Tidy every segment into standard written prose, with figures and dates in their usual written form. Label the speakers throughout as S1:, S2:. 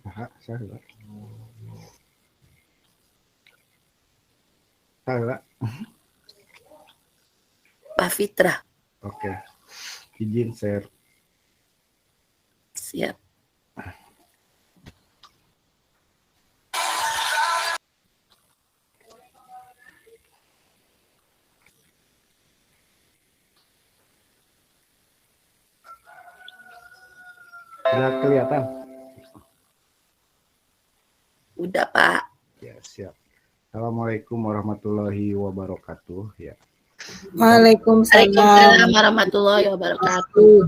S1: Salah. Salah.
S2: Pak Fitra.
S1: Oke. Izin share.
S2: Siap.
S1: Sudah kelihatan?
S2: Udah, Pak.
S1: Ya, siap. Assalamualaikum warahmatullahi wabarakatuh. Ya.
S2: Waalaikumsalam
S3: Waalaikumsalam.
S2: warahmatullahi wabarakatuh.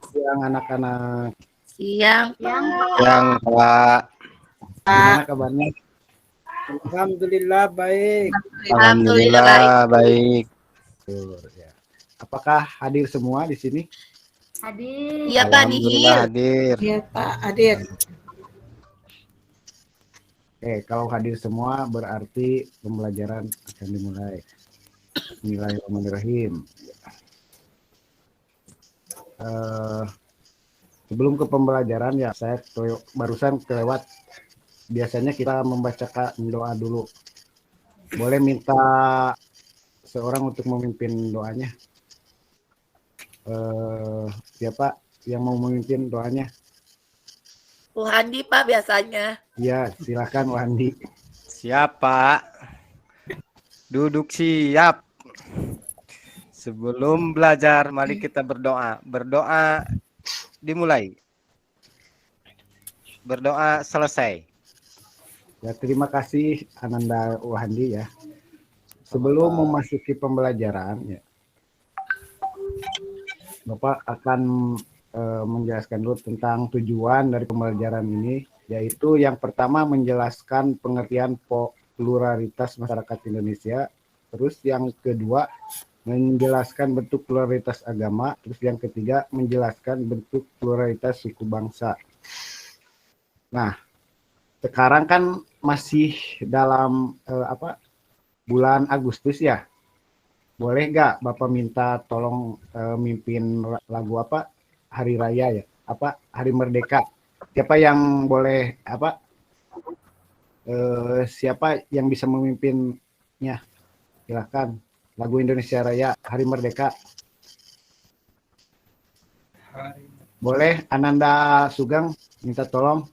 S1: Siang anak-anak.
S2: Siang.
S4: Yang Pak.
S1: Gimana kabarnya?
S3: Alhamdulillah baik.
S4: Alhamdulillah baik.
S1: Ya. Apakah hadir semua di sini?
S5: Hadir.
S2: Iya, Pak,
S4: Alhamdulillah
S2: Nihil.
S4: hadir.
S3: Iya Pak, hadir.
S1: Kalau hadir semua berarti pembelajaran akan dimulai. Bismillahirrahmanirrahim. Sebelum ke pembelajaran ya, saya barusan kelewat. Biasanya kita membacakan doa dulu. Boleh minta seorang untuk memimpin doanya? Siapa yang mau memimpin doanya?
S2: Handi, Pak, biasanya.
S1: Ya, silakan Wandi.
S4: Siap Pak. Duduk siap. Sebelum belajar, mari kita berdoa. Berdoa dimulai. Berdoa selesai.
S1: Ya, terima kasih Ananda Wandi ya. Sebelum memasuki pembelajaran ya, Bapak akan menjelaskan dulu tentang tujuan dari pembelajaran ini, yaitu yang pertama menjelaskan pengertian pluralitas masyarakat Indonesia, terus yang kedua menjelaskan bentuk pluralitas agama, terus yang ketiga menjelaskan bentuk pluralitas suku bangsa. Nah, sekarang kan masih dalam bulan Agustus ya. Boleh nggak Bapak minta tolong mimpin lagu Hari Raya ya? Hari Merdeka. Siapa yang boleh siapa yang bisa memimpinnya? Silakan. Lagu Indonesia Raya Hari Merdeka. Boleh Ananda Sugeng minta tolong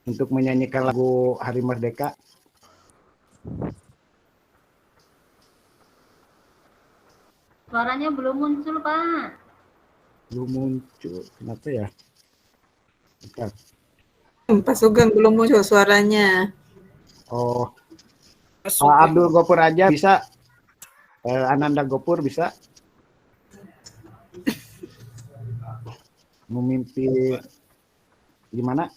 S1: untuk menyanyikan lagu Hari Merdeka.
S5: Suaranya belum muncul, Pak.
S1: Belum muncul. Kenapa ya? Bentar.
S3: Pak Sugeng belum muncul suaranya.
S1: Oh, Pak Abdul Gopur aja bisa. Ananda Gopur bisa memimpin gimana?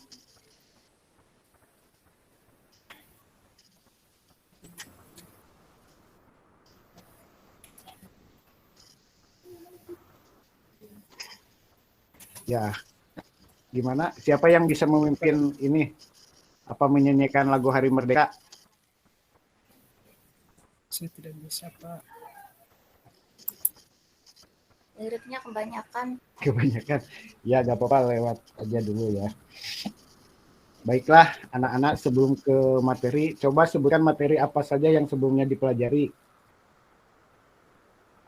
S1: Ya, gimana? Siapa yang bisa memimpin ini? Menyanyikan lagu Hari Merdeka?
S3: Saya tidak bisa, Pak.
S5: Liriknya kebanyakan.
S1: Kebanyakan. Ya, gak apa-apa, lewat aja dulu ya. Baiklah, anak-anak, sebelum ke materi, coba sebutkan materi apa saja yang sebelumnya dipelajari.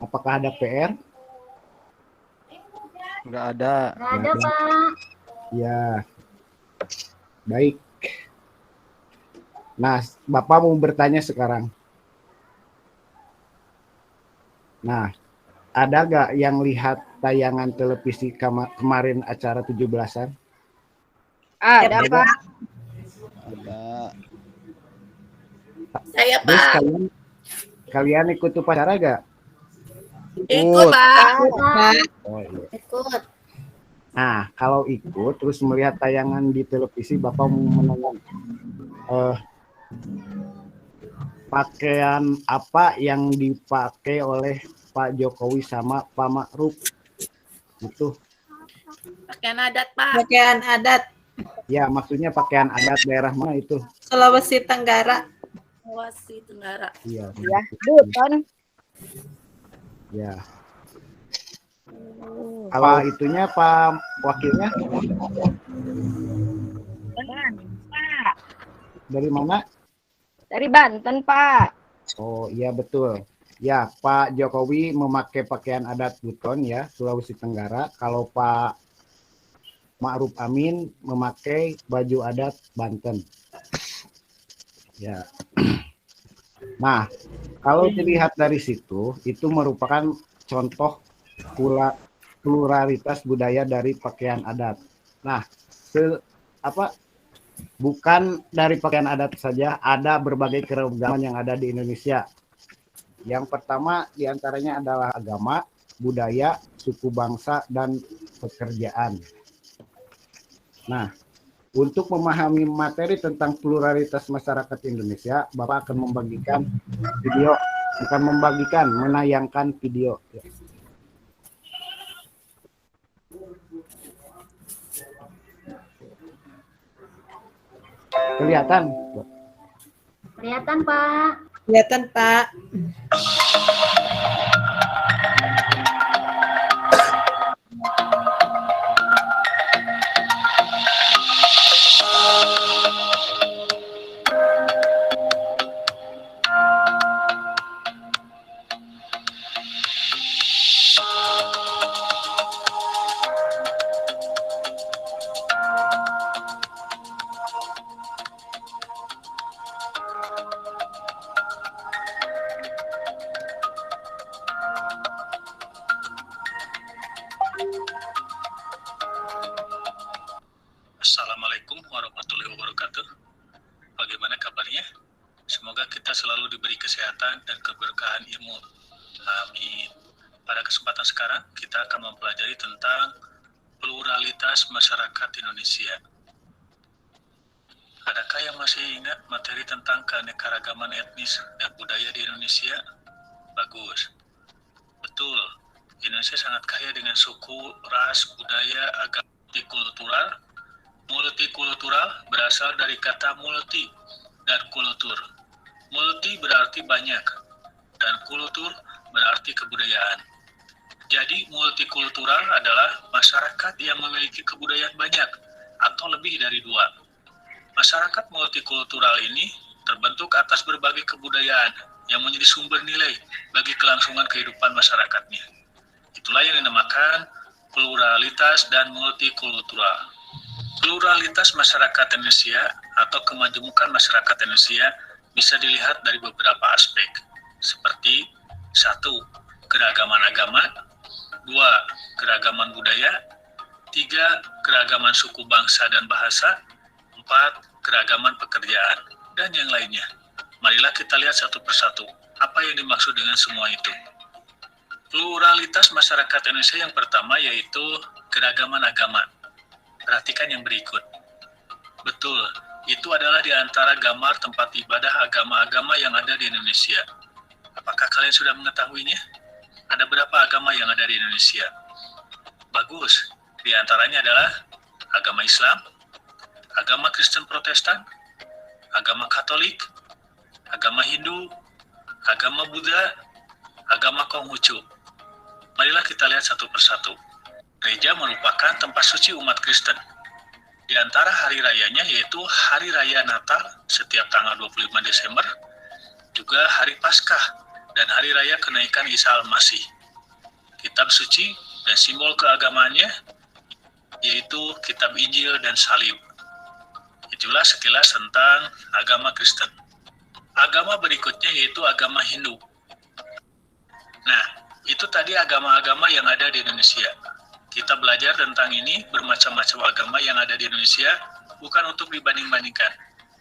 S1: Apakah ada PR?
S4: Enggak ada.
S5: Nggak ada, Pak.
S1: Ya, baik. Nah, Bapak mau bertanya sekarang. Nah, ada nggak yang lihat tayangan televisi kemarin acara 17-an?
S6: Ada, Pak.
S4: Ada.
S2: Saya,
S1: Terus
S2: Pak.
S1: kalian ikut upacara nggak?
S2: Ikut, Pak.
S1: Oh, iya.
S5: Ikut.
S1: Nah, kalau ikut terus melihat tayangan di televisi, Bapak mau menanya pakaian apa yang dipakai oleh Pak Jokowi sama Pak Ma'ruf? Itu.
S2: Pakaian adat, Pak.
S3: Pakaian adat
S1: Ya, maksudnya pakaian adat daerah mana itu?
S3: Sulawesi Tenggara.
S2: Sulawesi Tenggara.
S1: Iya.
S6: Ya, Duton.
S1: Ya. Pak itunya, Pak wakilnya dari mana?
S6: Dari Banten, Pak.
S1: Oh iya betul. Ya, Pak Jokowi memakai pakaian adat Buton ya, Sulawesi Tenggara. Kalau Pak Ma'ruf Amin memakai baju adat Banten. Ya. Nah, kalau dilihat dari situ, itu merupakan contoh pluralitas budaya dari pakaian adat. Nah, bukan dari pakaian adat saja, ada berbagai keragaman yang ada di Indonesia. Yang pertama diantaranya adalah agama, budaya, suku bangsa, dan pekerjaan. Nah, untuk memahami materi tentang pluralitas masyarakat Indonesia, Bapak akan membagikan video, menayangkan video. Kelihatan?
S5: Kelihatan, Pak.
S3: Kelihatan, Pak.
S7: Assalamualaikum warahmatullahi wabarakatuh. Bagaimana kabarnya? Semoga kita selalu diberi kesehatan dan keberkahan ilmu. Amin. Pada kesempatan sekarang, kita akan mempelajari tentang pluralitas masyarakat Indonesia. Adakah yang masih ingat materi tentang keanekaragaman etnis dan budaya di Indonesia? Bagus. Betul. Indonesia sangat kaya dengan suku, ras, budaya, agama, multikultural. Multikultural berasal dari kata multi dan kultur. Multi berarti banyak dan kultur berarti kebudayaan. Jadi multikultural adalah masyarakat yang memiliki kebudayaan banyak atau lebih dari dua. Masyarakat multikultural ini terbentuk atas berbagai kebudayaan yang menjadi sumber nilai bagi kelangsungan kehidupan masyarakatnya. Itulah yang dinamakan pluralitas dan multikultural. Pluralitas masyarakat Indonesia atau kemajemukan masyarakat Indonesia bisa dilihat dari beberapa aspek, seperti 1. Keragaman agama, 2. Keragaman budaya, 3. Keragaman suku bangsa dan bahasa, 4. Keragaman pekerjaan, dan yang lainnya. Marilah kita lihat satu persatu, apa yang dimaksud dengan semua itu. Pluralitas masyarakat Indonesia yang pertama yaitu keragaman agama. Perhatikan yang berikut. Betul, itu adalah di antara gambar tempat ibadah agama-agama yang ada di Indonesia. Apakah kalian sudah mengetahuinya? Ada berapa agama yang ada di Indonesia? Bagus, di antaranya adalah agama Islam, agama Kristen Protestan, agama Katolik, agama Hindu, agama Buddha, agama Konghucu. Marilah kita lihat satu persatu. Gereja merupakan tempat suci umat Kristen. Di antara hari rayanya yaitu Hari Raya Natal setiap tanggal 25 Desember, juga Hari Paskah, dan Hari Raya Kenaikan Isa Al-Masih. Kitab suci dan simbol keagamaannya yaitu Kitab Injil dan Salib. Itulah sekilas tentang agama Kristen. Agama berikutnya yaitu agama Hindu. Nah, itu tadi agama-agama yang ada di Indonesia. Kita belajar tentang ini, bermacam-macam agama yang ada di Indonesia, bukan untuk dibanding-bandingkan,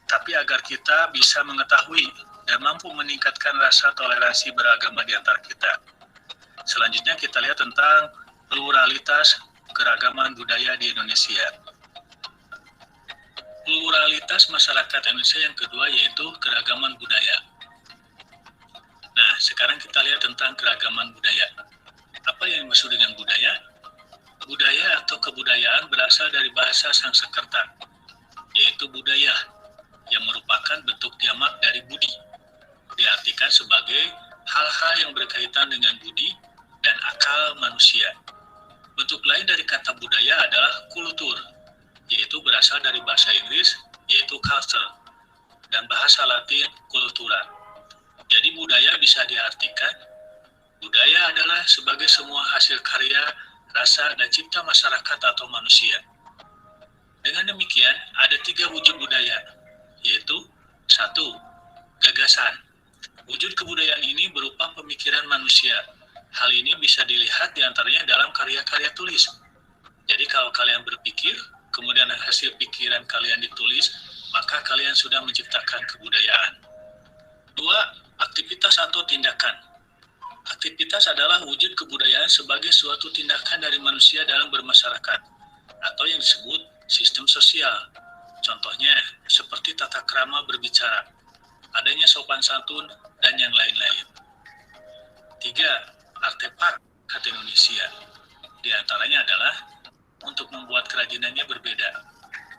S7: tapi agar kita bisa mengetahui dan mampu meningkatkan rasa toleransi beragama di antara kita. Selanjutnya kita lihat tentang pluralitas keragaman budaya di Indonesia. Pluralitas masyarakat Indonesia yang kedua yaitu keragaman budaya. Nah, sekarang kita lihat tentang keragaman budaya. Apa yang dimaksud dengan budaya? Budaya atau kebudayaan berasal dari bahasa Sanskerta, yaitu budaya, yang merupakan bentuk jamak dari budi. Diartikan sebagai hal-hal yang berkaitan dengan budi dan akal manusia. Bentuk lain dari kata budaya adalah kultur, yaitu berasal dari bahasa Inggris, yaitu culture, dan bahasa Latin cultura. Jadi budaya bisa diartikan, budaya adalah sebagai semua hasil karya, rasa, dan cipta masyarakat atau manusia. Dengan demikian, ada 3 wujud budaya, yaitu 1. Gagasan. Wujud kebudayaan ini berupa pemikiran manusia. Hal ini bisa dilihat diantaranya dalam karya-karya tulis. Jadi kalau kalian berpikir, kemudian hasil pikiran kalian ditulis, maka kalian sudah menciptakan kebudayaan. 2. Aktivitas atau tindakan. Aktivitas adalah wujud kebudayaan sebagai suatu tindakan dari manusia dalam bermasyarakat, atau yang disebut sistem sosial. Contohnya, seperti tata krama berbicara, adanya sopan santun, dan yang lain-lain. 3. Artefak khas Indonesia. Di antaranya adalah untuk membuat kerajinannya berbeda.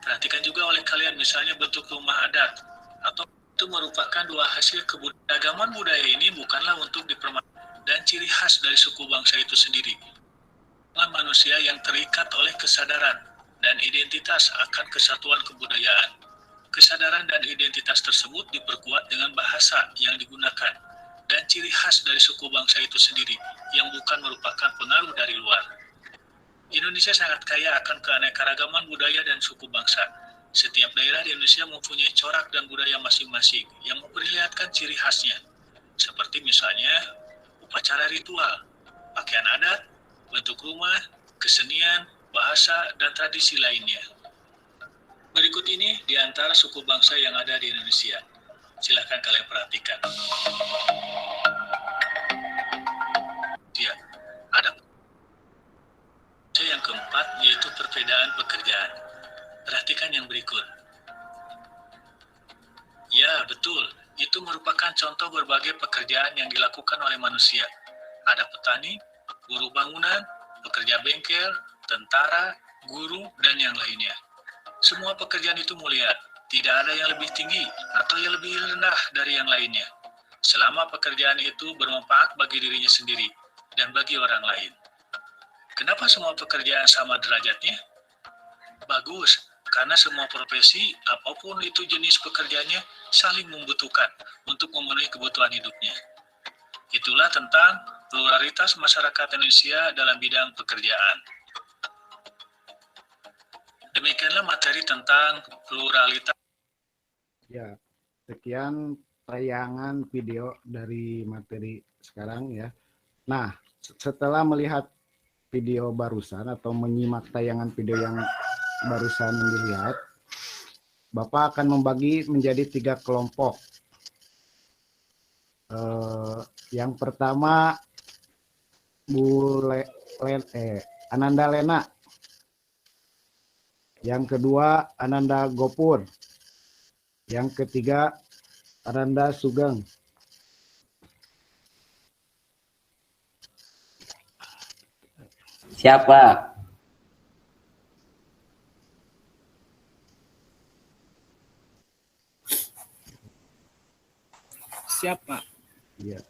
S7: Perhatikan juga oleh kalian misalnya bentuk rumah adat, atau itu merupakan 2 hasil keberagaman budaya ini bukanlah untuk dipermalukan dan ciri khas dari suku bangsa itu sendiri. Manusia yang terikat oleh kesadaran dan identitas akan kesatuan kebudayaan. Kesadaran dan identitas tersebut diperkuat dengan bahasa yang digunakan dan ciri khas dari suku bangsa itu sendiri yang bukan merupakan pengaruh dari luar. Indonesia sangat kaya akan keanekaragaman budaya dan suku bangsa. Setiap daerah di Indonesia mempunyai corak dan budaya masing-masing yang memperlihatkan ciri khasnya. Seperti misalnya upacara ritual, pakaian adat, bentuk rumah, kesenian, bahasa, dan tradisi lainnya. Berikut ini di antara suku bangsa yang ada di Indonesia. Silakan kalian perhatikan. Ya, ada yang keempat yaitu perbedaan pekerjaan. Perhatikan yang berikut. Ya, betul. Itu merupakan contoh berbagai pekerjaan yang dilakukan oleh manusia. Ada petani, buruh bangunan, pekerja bengkel, tentara, guru, dan yang lainnya. Semua pekerjaan itu mulia, tidak ada yang lebih tinggi atau yang lebih rendah dari yang lainnya. Selama pekerjaan itu bermanfaat bagi dirinya sendiri dan bagi orang lain. Kenapa semua pekerjaan sama derajatnya? Bagus, karena semua profesi, apapun itu jenis pekerjaannya, saling membutuhkan untuk memenuhi kebutuhan hidupnya. Itulah tentang pluralitas masyarakat Indonesia dalam bidang pekerjaan. Demikianlah materi tentang pluralitas.
S1: Ya, sekian tayangan video dari materi sekarang ya. Nah, setelah melihat video barusan atau menyimak tayangan video yang barusan dilihat, Bapak akan membagi menjadi 3 kelompok. Yang pertama Ananda Lena. Yang kedua Ananda Gopur. Yang ketiga Ananda Sugeng.
S8: Siapa?
S9: Siapa?
S1: Ya.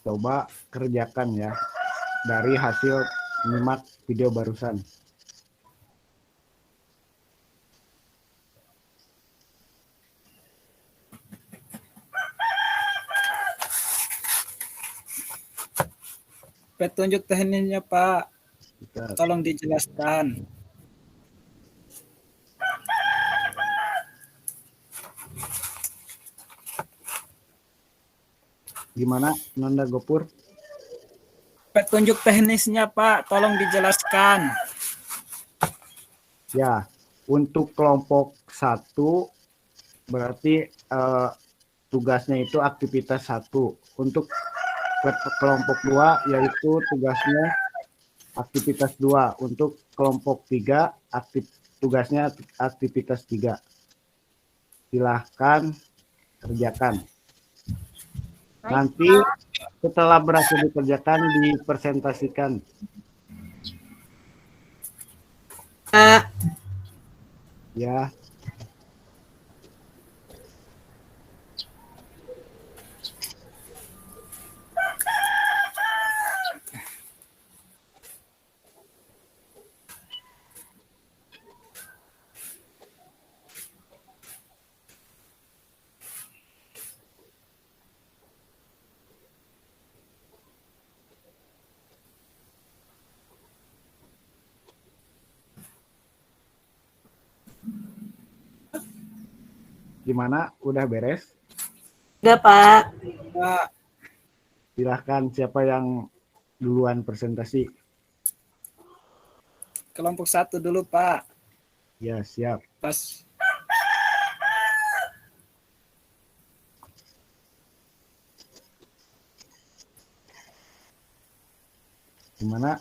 S1: Coba kerjakan ya dari hasil menyimak video barusan.
S9: Petunjuk teknisnya, Pak. Tolong dijelaskan.
S1: Gimana, Nanda Gopur?
S9: Petunjuk teknisnya, Pak. Tolong dijelaskan.
S1: Ya, untuk kelompok 1 berarti tugasnya itu aktivitas 1. Untuk kelompok 2 yaitu tugasnya aktivitas 2. Untuk kelompok 3 tugasnya aktivitas 3. Silahkan kerjakan. Nanti setelah berhasil dikerjakan dipresentasikan. Ya. gimana? Udah beres?
S3: Enggak, Pak.
S9: Pak.
S1: Silahkan siapa yang duluan presentasi?
S9: Kelompok 1 dulu, Pak.
S1: Ya, siap.
S9: Pas.
S1: Gimana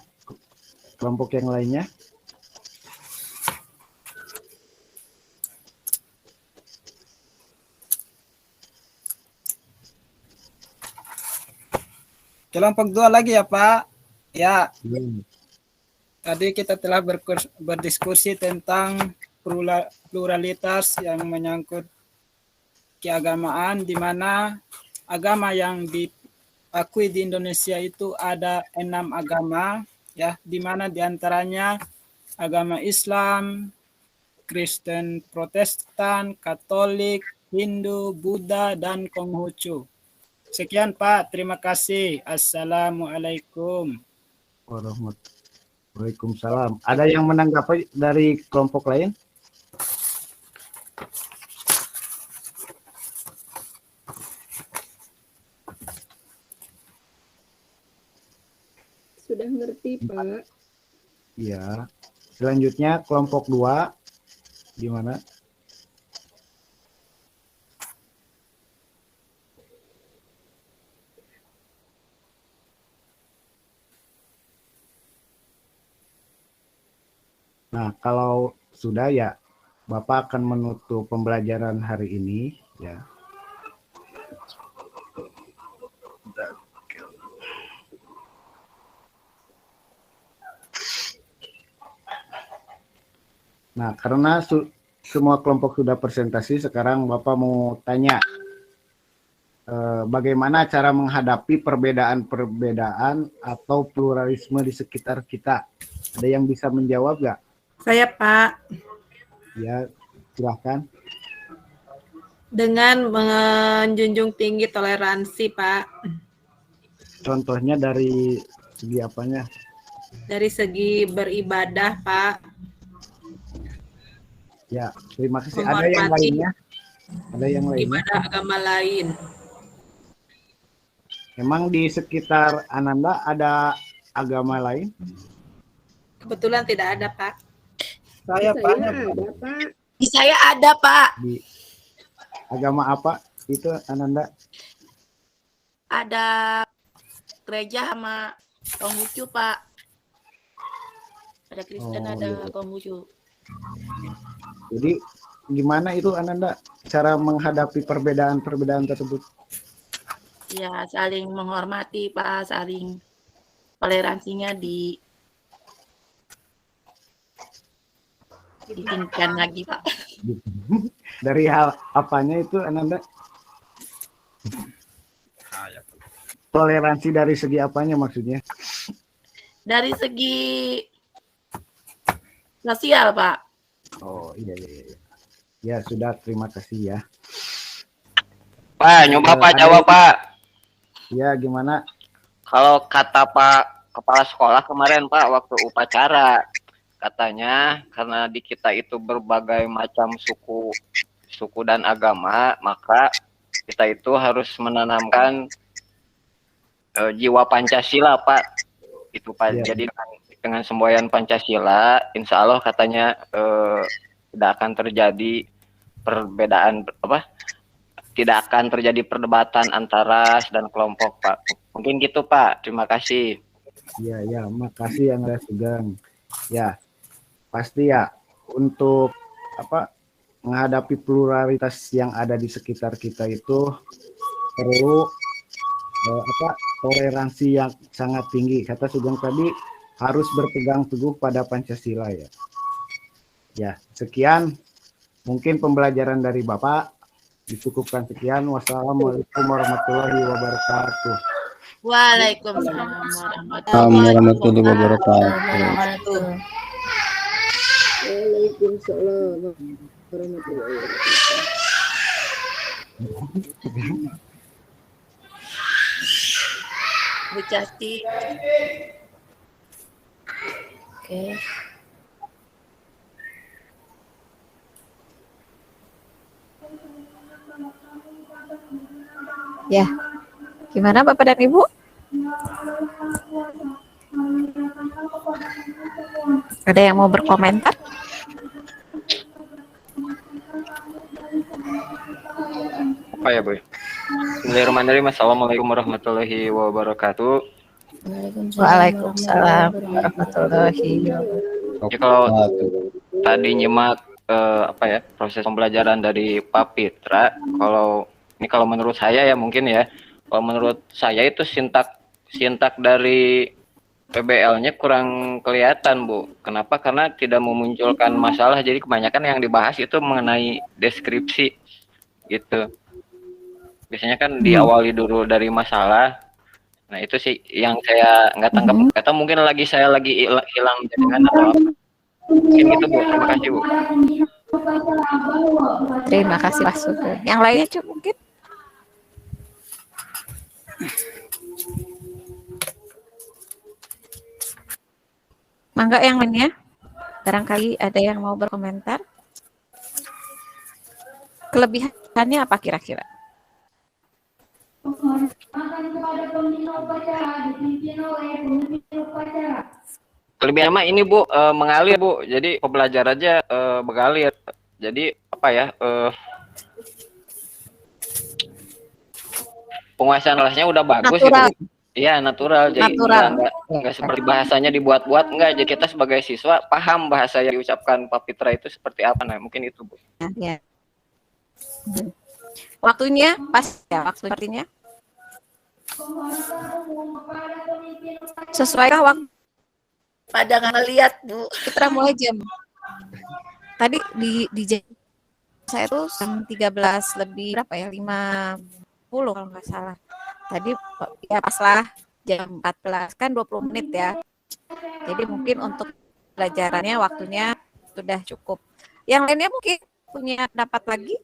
S1: kelompok yang lainnya?
S9: Kelompok 2 lagi ya, Pak. Ya,
S1: Hmm.
S9: tadi kita telah berdiskusi tentang pluralitas yang menyangkut keagamaan, di mana agama yang diakui di Indonesia itu ada 6 agama, ya, di mana diantaranya agama Islam, Kristen Protestan, Katolik, Hindu, Buddha, dan Konghucu. Sekian, Pak. Terima kasih. Assalamualaikum.
S1: Waalaikumsalam. Ada yang menanggapi dari kelompok lain?
S6: Sudah ngerti, Pak.
S1: Iya. Selanjutnya kelompok 2 gimana? Nah, kalau sudah ya, Bapak akan menutup pembelajaran hari ini ya. Nah, karena semua kelompok sudah presentasi, sekarang Bapak mau tanya bagaimana cara menghadapi perbedaan-perbedaan atau pluralisme di sekitar kita. Ada yang bisa menjawab nggak?
S3: Saya, Pak,
S1: Ya, silahkan.
S3: dengan menjunjung tinggi toleransi, Pak.
S1: Contohnya dari segi apanya?
S3: Dari segi beribadah, Pak.
S1: Ya, terima kasih. Ada yang
S3: Menghormati
S1: lainnya? Ada yang lainnya?
S3: ibadah agama lain.
S1: Memang di sekitar Ananda ada agama lain?
S3: Kebetulan tidak ada, Pak.
S9: Saya, Pak.
S6: Ada, Pak.
S2: Di saya ada, Pak.
S1: Di agama apa itu Ananda?
S2: Ada gereja sama Konghucu, Pak. Ada Kristen,
S1: Oh,
S2: ada
S1: iya.
S2: Konghucu.
S1: Jadi gimana itu Ananda cara menghadapi perbedaan-perbedaan tersebut?
S2: Ya, saling menghormati, Pak. Saling toleransinya ditingkatkan lagi, Pak.
S1: Dari hal apanya itu Ananda? Toleransi dari segi apanya maksudnya?
S2: Dari segi sosial, Pak.
S1: Oh iya. Ya sudah, terima kasih ya.
S8: Pak, nyoba Pak jawab Pak.
S1: Ya gimana?
S8: Kalau kata Pak Kepala Sekolah kemarin Pak waktu upacara, katanya karena di kita itu berbagai macam suku dan agama, maka kita itu harus menanamkan jiwa Pancasila Pak. Itu Pak.
S1: Ya.
S8: Jadi dengan semboyan Pancasila, insya Allah katanya tidak akan terjadi perbedaan tidak akan terjadi perdebatan antara ras dan kelompok Pak. Mungkin gitu Pak. Terima kasih.
S1: Ya, makasih yang Anda Sugeng. Ya, pasti ya untuk menghadapi pluralitas yang ada di sekitar kita itu perlu toleransi yang sangat tinggi. Kata Sugeng tadi harus berpegang teguh pada Pancasila ya. Ya, sekian mungkin pembelajaran dari Bapak. Dicukupkan sekian. Wassalamualaikum warahmatullahi wabarakatuh.
S2: Waalaikumsalam
S4: Warahmatullahi wabarakatuh.
S6: Waalaikumsalam warahmatullahi wabarakatuh.
S2: Bu Casti. Oke.
S10: Ya, gimana Bapak dan Ibu? Ada yang mau berkomentar?
S8: Apa ya, Bu? Bismillahirrahmanirrahim. Assalamualaikum warahmatullahi wabarakatuh.
S10: Waalaikumsalam warahmatullahi wabarakatuh.
S8: Jadi kalau tadi nyimak proses pembelajaran dari Pak Pitra, kalau menurut saya ya mungkin ya, kalau menurut saya itu sintak dari PBL-nya kurang kelihatan, Bu. Kenapa? Karena tidak memunculkan masalah. Jadi kebanyakan yang dibahas itu mengenai deskripsi gitu. Biasanya kan diawali dulu dari masalah. Nah, itu sih yang saya nggak tangkap. Atau mungkin saya lagi hilang jaringan atau apa. Mungkin gitu, Bu. Terima kasih, Bu.
S10: Terima kasih Pak Sugeng. Yang lainnya cukup mungkin? Mangga yang lainnya? Barangkali ada yang mau berkomentar? Kelebihannya apa kira-kira?
S8: Kelebihan mah ini, Bu, mengalir, Bu. Jadi pembelajarannya mengalir. Jadi apa ya? Penguasaan kelasnya udah bagus
S10: Natural.
S8: gitu. Iya, natural. Jadi nggak seperti bahasanya dibuat-buat, enggak. Jadi kita sebagai siswa paham bahasa yang diucapkan Pak Pitra itu seperti apa. Nah, mungkin itu, Bu.
S10: Ya. Waktunya pas ya, waktunya. Sesuaikah waktu?
S2: Pada nggak ngeliat, Bu.
S10: Kita mulai jam. Tadi di jam saya tuh jam 13 lebih berapa ya? 50 kalau nggak salah. Tadi ya pas lah jam 14 kan 20 menit ya. Jadi mungkin untuk pelajarannya waktunya sudah cukup. Yang lainnya mungkin punya pendapat lagi?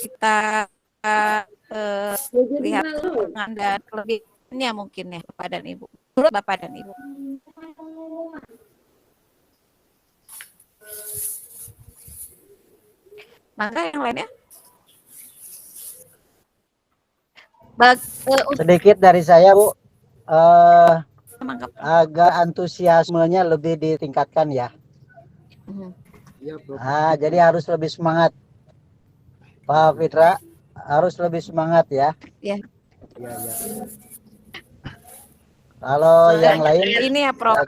S10: Kita lihat kekurangan dan kelebihannya mungkin ya Bapak dan Ibu. Menurut Bapak dan Ibu. Maka yang lainnya?
S11: Sedikit dari saya, Bu. Agar antusiasmenya lebih ditingkatkan ya. Jadi harus lebih semangat. Pak Fitra harus lebih semangat ya.
S10: Ya.
S11: Kalau yang lain
S10: ini ya Prof.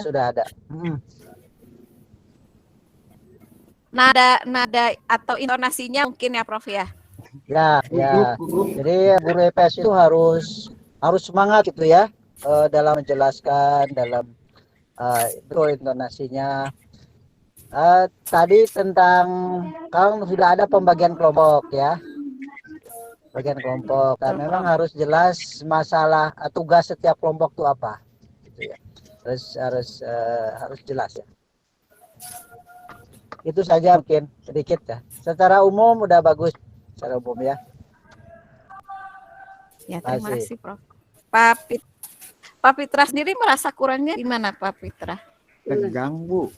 S11: Sudah ada.
S10: Nada atau intonasinya mungkin ya Prof ya.
S11: Ya. Jadi guru EPS itu harus semangat gitu ya dalam menjelaskan, dalam itu intonasinya. Tadi tentang kalau sudah ada pembagian kelompok ya. Bagian kelompok. Dan memang harus jelas masalah tugas setiap kelompok itu apa. Gitu ya. Harus jelas ya. Itu saja mungkin sedikit ya. Secara umum udah bagus secara umum ya.
S10: Ya, terima kasih Prof. Pak Pitra sendiri merasa kurangnya di mana Pak Pitra?
S1: Tegang, Bu.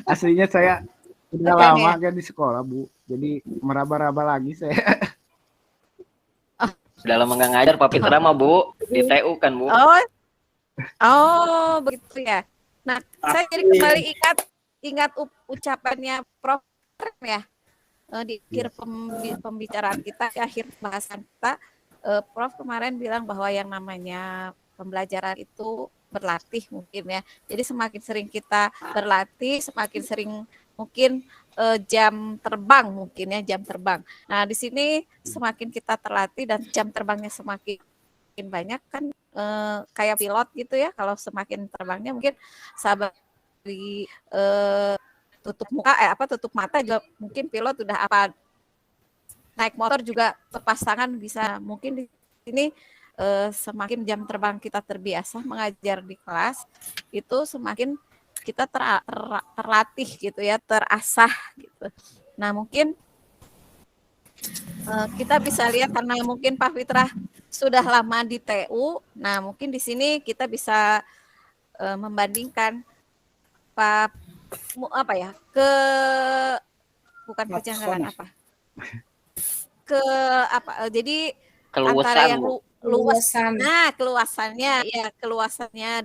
S1: Aslinya saya udah lama kan di sekolah, Bu. Jadi meraba-raba lagi saya.
S8: Sudah lama nggak ngajar Pak Pitra mah, Bu. Di TU kan, Bu.
S10: Oh, begitu ya. Nah, saya jadi kembali ingat ucapannya Prof ya. Di akhir pembicaraan kita, di akhir bahasan kita, Prof kemarin bilang bahwa yang namanya pembelajaran itu berlatih mungkin ya. Jadi semakin sering kita berlatih, semakin sering mungkin jam terbang mungkin ya, jam terbang. Nah, di sini semakin kita terlatih dan jam terbangnya semakin banyak kan kayak pilot gitu ya. Kalau semakin terbangnya mungkin sahabat di tutup mata juga mungkin pilot udah apa, naik motor juga lepas tangan bisa. Mungkin di sini semakin jam terbang kita terbiasa mengajar di kelas, itu semakin kita terlatih gitu ya, terasah gitu. Nah, mungkin kita bisa lihat karena mungkin Pak Fitra sudah lama di TU. Nah, mungkin di sini kita bisa membandingkan bukan kejanggalan apa? ke apa? Jadi antara yang luas, nah keluasannya, ya keluasannya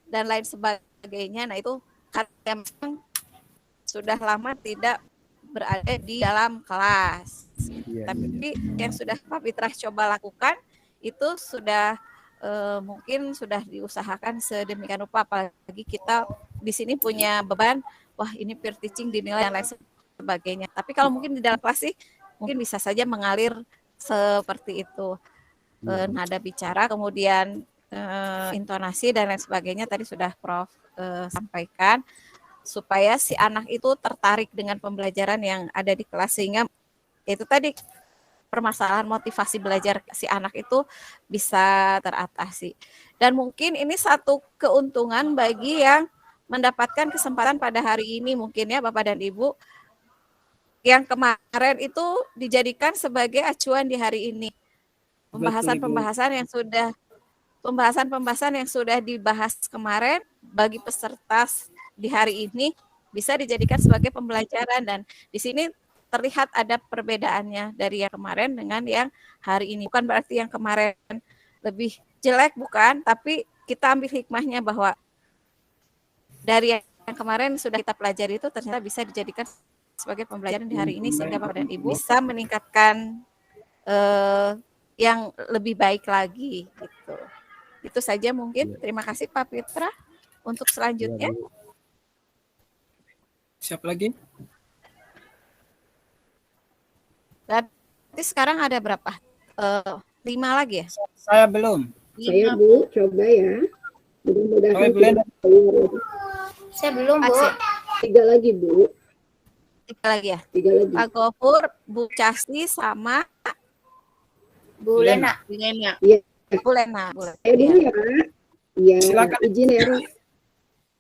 S10: dan lain sebagainya. Nah itu karena memang sudah lama tidak berada di dalam kelas. Tapi yang sudah Pak Fitrah coba lakukan itu sudah mungkin sudah diusahakan sedemikian rupa, apalagi kita di sini punya beban, wah ini peer teaching dinilai dan lain sebagainya. Tapi kalau mungkin di dalam kelas sih mungkin bisa saja mengalir seperti itu. Nada bicara, kemudian intonasi dan lain sebagainya tadi sudah Prof sampaikan, supaya si anak itu tertarik dengan pembelajaran yang ada di kelas, sehingga itu tadi permasalahan motivasi belajar si anak itu bisa teratasi. Dan mungkin ini satu keuntungan bagi yang mendapatkan kesempatan pada hari ini mungkin ya Bapak dan Ibu, yang kemarin itu dijadikan sebagai acuan di hari ini. Pembahasan-pembahasan yang sudah dibahas kemarin bagi peserta di hari ini bisa dijadikan sebagai pembelajaran, dan di sini terlihat ada perbedaannya dari yang kemarin dengan yang hari ini. Bukan berarti yang kemarin lebih jelek, bukan, tapi kita ambil hikmahnya bahwa dari yang kemarin sudah kita pelajari itu ternyata bisa dijadikan sebagai pembelajaran di hari ini, sehingga Bapak dan Ibu bisa meningkatkan yang lebih baik lagi gitu. Itu saja mungkin. Terima kasih Pak Fitrah. Untuk selanjutnya.
S9: Siapa lagi?
S10: Berarti sekarang ada berapa? 5 lagi ya?
S9: Saya belum.
S6: Saya Bu, coba ya. Mudah-mudahan tidak keluar.
S5: Saya belum, Bu.
S6: 3 lagi, Bu.
S10: 3 lagi ya?
S6: 3 lagi.
S10: Pak Gofur, Bu Casni, sama
S5: Bu Lena.
S6: Iya.
S10: Bu Lena.
S6: Saya dulu ya, Pak. Iya,
S9: Silakan.
S6: izin ya.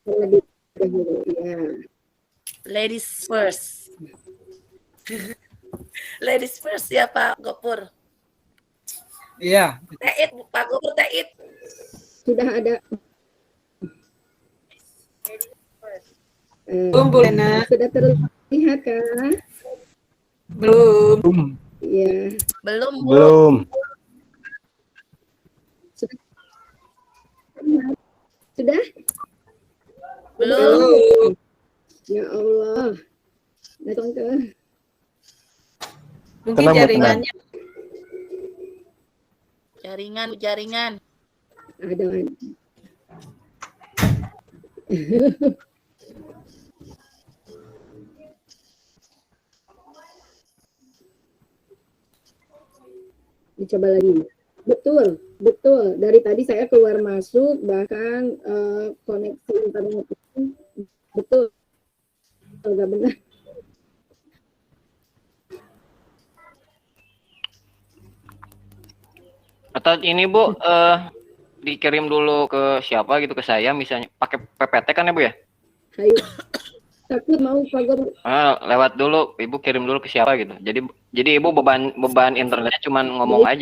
S6: Terlebih dahulu, ya.
S2: Ladies first. Ladies first ya Pak Gopur.
S9: Iya.
S2: Tait, Pak Gopur Tait.
S6: Sudah ada.
S3: Belum, Bu Lena.
S6: Sudah terlihat kan?
S3: Belum.
S6: Iya.
S2: Belum, Bu.
S4: Belum.
S6: Sudah?
S2: Belum.
S6: Ya Allah. Datang ke.
S3: Mungkin
S4: Tenang, Bu,
S3: jaringannya.
S2: Jaringan.
S6: Ada. Dicoba lagi. Betul. Dari tadi saya keluar masuk, bahkan koneksi internet itu betul. Enggak benar.
S8: Atau ini Bu, dikirim dulu ke siapa gitu, ke saya misalnya pakai PPT kan ya Bu ya?
S6: Ayo. Takut mau pagar.
S8: Lewat dulu, Ibu kirim dulu ke siapa gitu. Jadi Ibu beban internetnya cuma ngomong aja.